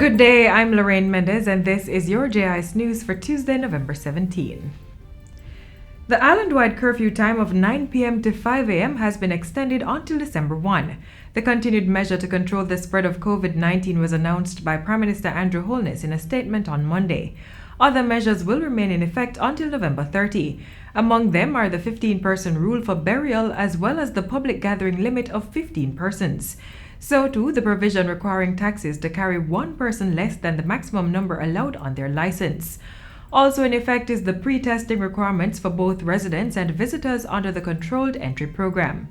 Good day, I'm Lorraine Mendez, and this is your JIS News for Tuesday, November 17. The island-wide curfew time of 9 p.m. to 5 a.m. has been extended until December 1. The continued measure to control the spread of COVID-19 was announced by Prime Minister Andrew Holness in a statement on Monday. Other measures will remain in effect until November 30. Among them are the 15-person rule for burial as well as the public gathering limit of 15 persons. So too, the provision requiring taxis to carry one person less than the maximum number allowed on their license. Also in effect is the pre-testing requirements for both residents and visitors under the Controlled Entry Program.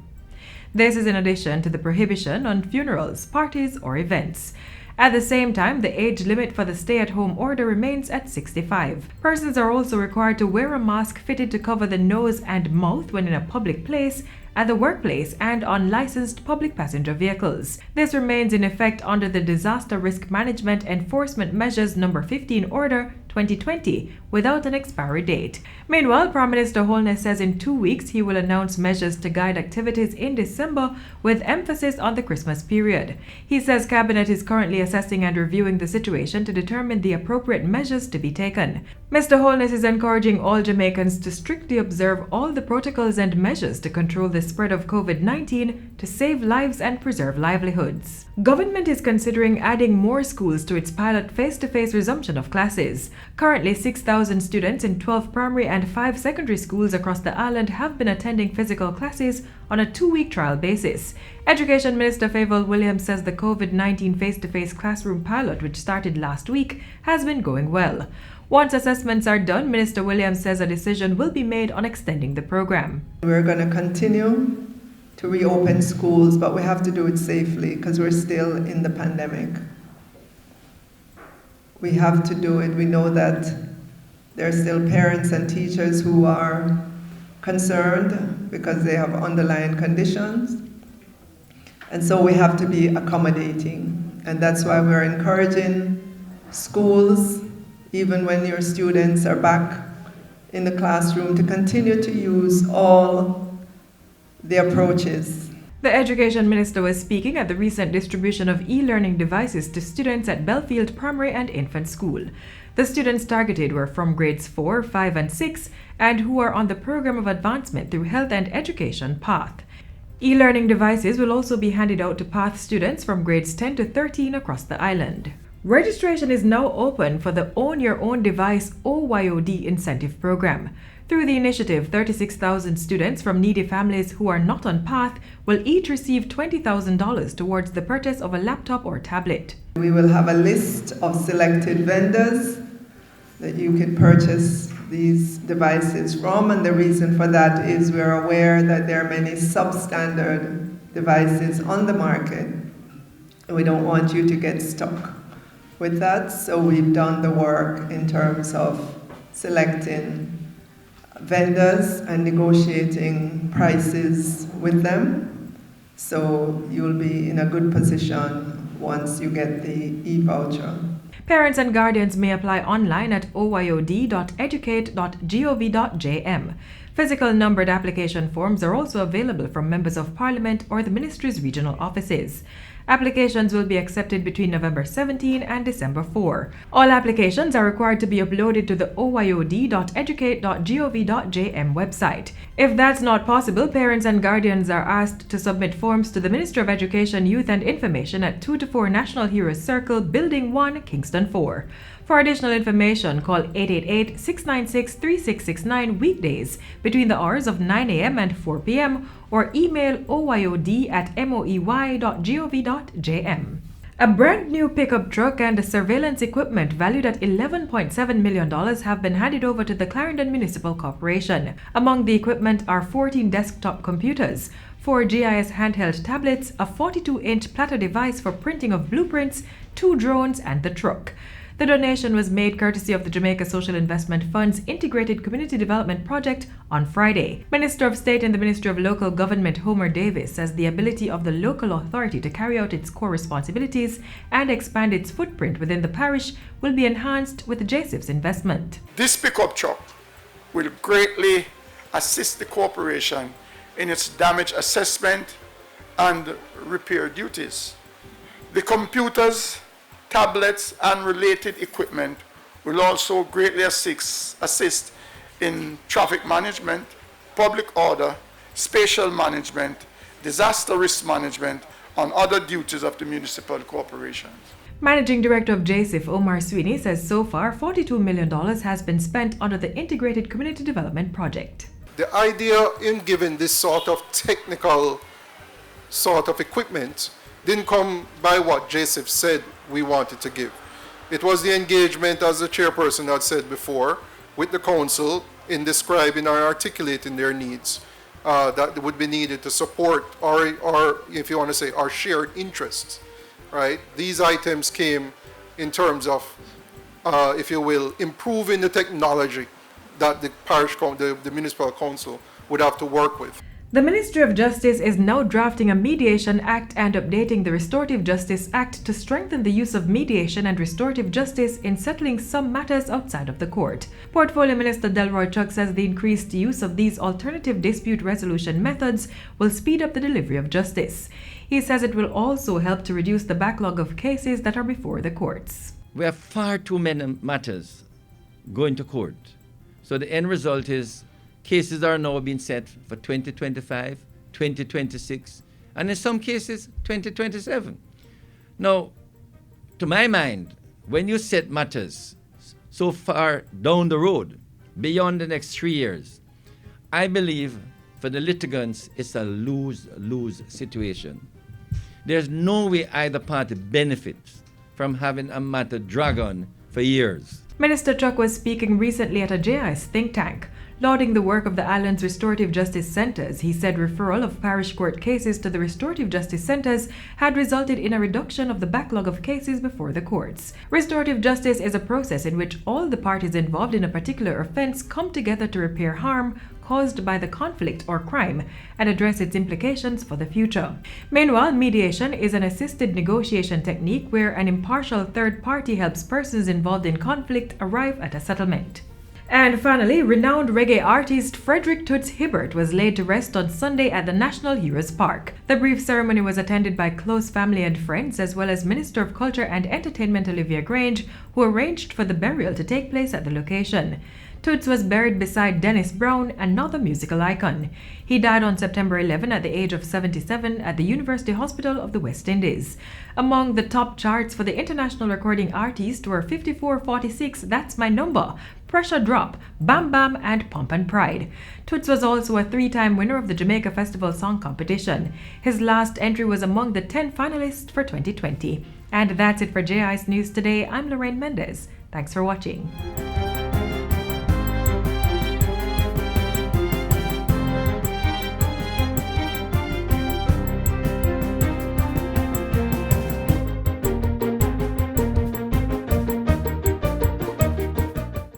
This is in addition to the prohibition on funerals, parties, or events. At the same time, the age limit for the stay-at-home order remains at 65. Persons are also required to wear a mask fitted to cover the nose and mouth when in a public place, at the workplace, and on licensed public passenger vehicles. This remains in effect under the Disaster Risk Management Enforcement Measures No. 15 Order 2020 without an expiry date. Meanwhile, Prime Minister Holness says in 2 weeks he will announce measures to guide activities in December with emphasis on the Christmas period. He says Cabinet is currently assessing and reviewing the situation to determine the appropriate measures to be taken. Mr. Holness is encouraging all Jamaicans to strictly observe all the protocols and measures to control the spread of COVID-19 to save lives and preserve livelihoods. Government is considering adding more schools to its pilot face-to-face resumption of classes. Currently, 6,000 students in 12 primary and 5 secondary schools across the island have been attending physical classes on a 2-week trial basis. Education Minister Favour Williams says the COVID-19 face-to-face classroom pilot, which started last week, has been going well. Once assessments are done, Minister Williams says a decision will be made on extending the program. We're going to continue to reopen schools, but we have to do it safely because we're still in the pandemic. We have to do it. We know that there are still parents and teachers who are concerned because they have underlying conditions. And so we have to be accommodating. And that's why we're encouraging schools, even when your students are back in the classroom, to continue to use all the approaches. The Education Minister was speaking at the recent distribution of e-learning devices to students at Belfield Primary and Infant School. The students targeted were from grades 4, 5, and 6, and who are on the Program of Advancement through Health and Education PATH. E-learning devices will also be handed out to PATH students from grades 10 to 13 across the island. Registration is now open for the Own Your Own Device OYOD incentive program. Through the initiative, 36,000 students from needy families who are not on PATH will each receive $20,000 towards the purchase of a laptop or tablet. We will have a list of selected vendors that you can purchase these devices from, and the reason for that is we're aware that there are many substandard devices on the market, and we don't want you to get stuck with that, so we've done the work in terms of selecting vendors and negotiating prices with them. So you'll be in a good position once you get the e-voucher. Parents and guardians may apply online at oyod.educate.gov.jm. Physical numbered application forms are also available from members of Parliament or the Ministry's regional offices. Applications will be accepted between November 17 and December 4. All applications are required to be uploaded to the oyod.educate.gov.jm website. If that's not possible, parents and guardians are asked to submit forms to the Minister of Education, Youth and Information at 2 to 4 National Heroes Circle, Building 1, Kingston 4. For additional information, call 888-696-3669 weekdays between the hours of 9 a.m. and 4 p.m. or email oyod@moey.gov.jm. A brand new pickup truck and surveillance equipment valued at $11.7 million have been handed over to the Clarendon Municipal Corporation. Among the equipment are 14 desktop computers, 4 JIS handheld tablets, a 42-inch platter device for printing of blueprints, 2 drones, and the truck. The donation was made courtesy of the Jamaica Social Investment Fund's Integrated Community Development Project on Friday. Minister of State in the Ministry of Local Government Homer Davis says the ability of the local authority to carry out its core responsibilities and expand its footprint within the parish will be enhanced with JSIF's investment. This pickup truck will greatly assist the corporation in its damage assessment and repair duties. The computers tablets, and related equipment will also greatly assist in traffic management, public order, spatial management, disaster risk management, and other duties of the municipal corporations. Managing Director of JIS, Omar Sweeney, says so far $42 million has been spent under the Integrated Community Development Project. The idea in giving this sort of technical sort of equipment didn't come by what JIS said we wanted to give. It was the engagement, as the chairperson had said before, with the council in describing or articulating their needs that would be needed to support our, if you want to say, our shared interests, right? These items came in terms of, if you will, improving the technology that the municipal council would have to work with. The Ministry of Justice is now drafting a Mediation Act and updating the Restorative Justice Act to strengthen the use of mediation and restorative justice in settling some matters outside of the court. Portfolio Minister Delroy Chuck says the increased use of these alternative dispute resolution methods will speed up the delivery of justice. He says it will also help to reduce the backlog of cases that are before the courts. We have far too many matters going to court. So the end result is cases are now being set for 2025, 2026, and in some cases, 2027. Now, to my mind, when you set matters so far down the road, beyond the next 3 years, I believe for the litigants, it's a lose-lose situation. There's no way either party benefits from having a matter drag on for years. Minister Chuck was speaking recently at a JIS think tank. Lauding the work of the island's restorative justice centers, he said referral of parish court cases to the restorative justice centers had resulted in a reduction of the backlog of cases before the courts. Restorative justice is a process in which all the parties involved in a particular offense come together to repair harm caused by the conflict or crime and address its implications for the future. Meanwhile, mediation is an assisted negotiation technique where an impartial third party helps persons involved in conflict arrive at a settlement. And finally, renowned reggae artist Frederick Toots Hibbert was laid to rest on Sunday at the National Heroes Park. The brief ceremony was attended by close family and friends, as well as Minister of Culture and Entertainment Olivia Grange, who arranged for the burial to take place at the location. Toots was buried beside Dennis Brown, another musical icon. He died on September 11 at the age of 77 at the University Hospital of the West Indies. Among the top charts for the international recording artist were 5446, That's My Number, Pressure Drop, Bam Bam, and Pomp and Pride. Toots was also a 3-time winner of the Jamaica Festival Song Competition. His last entry was among the 10 finalists for 2020. And that's it for JIS News Today. I'm Lorraine Mendez. Thanks for watching.